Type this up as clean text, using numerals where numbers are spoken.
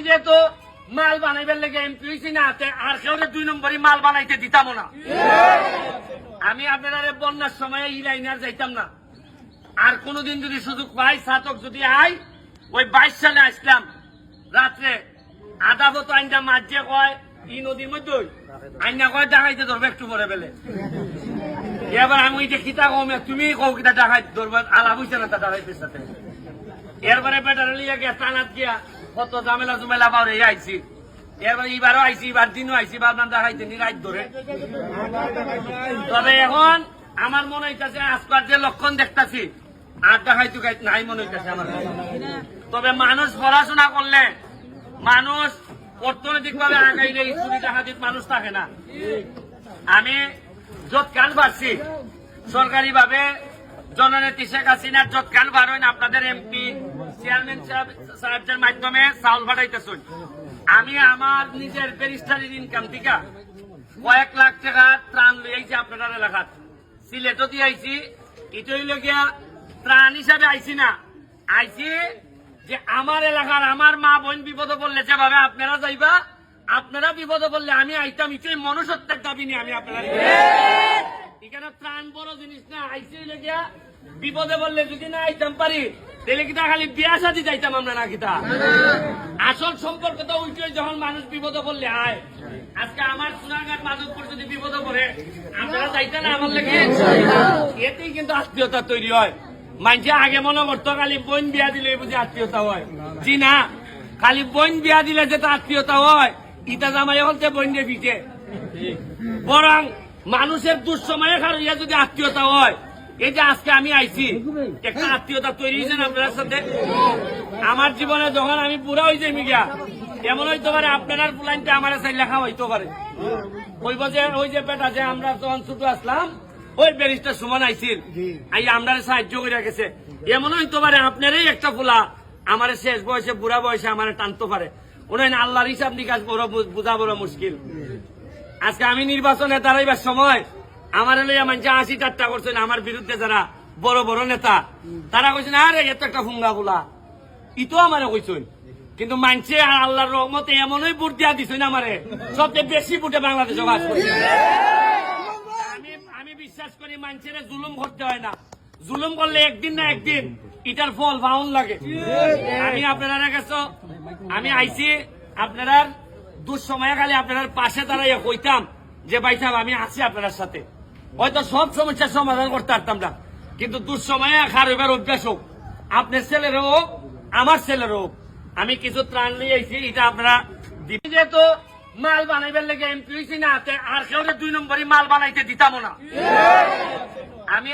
যেহেতু মাল বানাইবার লেগে এমপি হয়েছি না, আর কেউ 2 নম্বরই মাল বানাইতে দিতাম না। আমি আপনারা বন্যার সময় এই লাইনে আর যাইতাম না। আর কোনদিন যদি সুযোগ পাই, ছাতক যদি আই, ওই 22 সালে আসলাম রাত্রে আধা বতো আইনটা মাঝে কয় ই নদীর মধ্যে আইনা কয় ডাকাইতে ধরবে একটু পরে বেলে। এবার আমি যে খিতা কমে তুমি কও কিতা ডাকাই ধরবে, আলাপ হইছে না তা ডাকাইতের সাথে। এরপরে বেটার লিয়া গিয়া টানাত গিয়া কত ঝামেলা জুমেলা পাওয়া আইছি। এরপর এবারও আইছি, এবার দিনও আইছি, বারবার দেখাইতে নি রাত ধরে। তবে এখন আমার মনে হইতেছে আজকাল যে লক্ষণ দেখতেছি আর দেখাইতে নাই মনে হইতেছে আমার। তবে মানুষ পড়াশোনা করলে, মানুষ অর্থনৈতিক ভাবে আগাইলে চুরি ডাকাতির মানুষ থাকে না। আমি যৎকাল পারছি সরকারি ভাবে জননেত্রী শেখ হাসিনার যৎকাল বারোয় আপনাদের এমপি চেয়ারম্যান সাহেবের মাধ্যমে চাউল পাঠাইতেছেন। আমি আমার নিজের ব্যারিস্টারির ইনকাম থেকে কয়েক লাখ টাকা ত্রাণ লইয়াছি আপনার এলাকাত। সিলেটও দিয়ে আইছি। এটা হইল গিয়া ত্রাণ হিসাবে আইছি না, আইছি যে আমার এলাকার আমার মা বোন বিপদে পড়লে যেভাবে আপনারা যাইবা, আপনারা বিপদে পড়লে আমি আইতাম। এটাই মনুষ্যত্বের দাবি নিয়ে আমি আপনারা এখানে ত্রাণ বড় জিনিস না। আইসি হইলে গিয়া বিপদে বললে যদি না আইতাম পারি, তাহলে কিতা খালি বিয়া সাথে যাইতাম আমরা না কিতা। আসল সম্পর্ক তো উল্টো, যখন মানুষ বিপদে পড়লে আয়। আজকে আমার সোনারঘাট মাধবপুর যদি বিপদে পড়ে আপনারা যাইতেন না আমার লেগে, এতেই কিন্তু আত্মীয়তা তৈরি হয়। মানুষে আগে মনে করতো খালি বোন বিয়া দিলে বুঝি আত্মীয়তা হয়। জি না, খালি বোন বিয়া দিলে যেটা আত্মীয়তা হয়, ইটা জামাই হলতে বোন দিয়ে পিঠে। বরং মানুষের দুঃসময়ে খারিয়া যদি আত্মীয়তা হয়, এই যে আজকে আমি আইছি, একটা আত্মীয়তা তৈরি হয়েছে না আপনার সাথে। আমার জীবনে যখন আমি বুড়া হয়ে যাই মিডিয়া, এমন হইতে পারে আপনার পুলাইনটা আমার সাইড লেখা হইতে পারে। কইব যে ওই যে বেটা যে আমরা যখন ছোট আসলাম ওই ব্যারিস্টার সুমন আইছিল, আই আমরা সাহায্য করে গেছে। এমন হইতে পারে আপনারই একটা ফুলা আমার শেষ বয়সে বুড়া বয়সে আমার টানতে পারে। ওনার আল্লাহর হিসাব নিকাশ বড় বোঝা বড় মুশকিল। আজকে আমি নির্বাচনে দাঁড়াইবার সময় আমার লইয়া মানুষ 80 ঠাট্টা করছেন। আমার বিরুদ্ধে যারা বড় বড় নেতা, তারা কইছেন আরে এত একটা ফুঙ্গা গুলা, ইতো আমারে কইছেন। কিন্তু মানছে আল্লাহর রহমতে এমনই ভোট দিয়া দিছেন আমারে, সবচেয়ে বেশি ভোটে বাংলাদেশে বাস করছে। আমি বিশ্বাস করি মানুষের জুলুম করতে হয় না। জুলুম করলে একদিন না একদিন এটার ফল পাউন লাগে। আমি আপনারা কাছে আমি আইছি, আপনারা দুঃসময়ে খালি আপনার পাশে দাঁড়াইয়া কইতাম যে ভাই সাহেব আমি আছি আপনার সাথে। হয়তো সব সমস্যার সমাধান করতে পারতাম না, কিন্তু দুঃসময়ে খারাপের অভ্যাস হোক, আপনার ছেলেরও হোক আমার ছেলেরও হোক, আমি কিছু ত্রাণ নিয়ে আইছি। এটা আপনারা যেহেতু মাল বানাইবার লেগে এমপি হয়েছি না, আর কেউ 2 নম্বরই মাল বানাইতে দিতাম না। আমি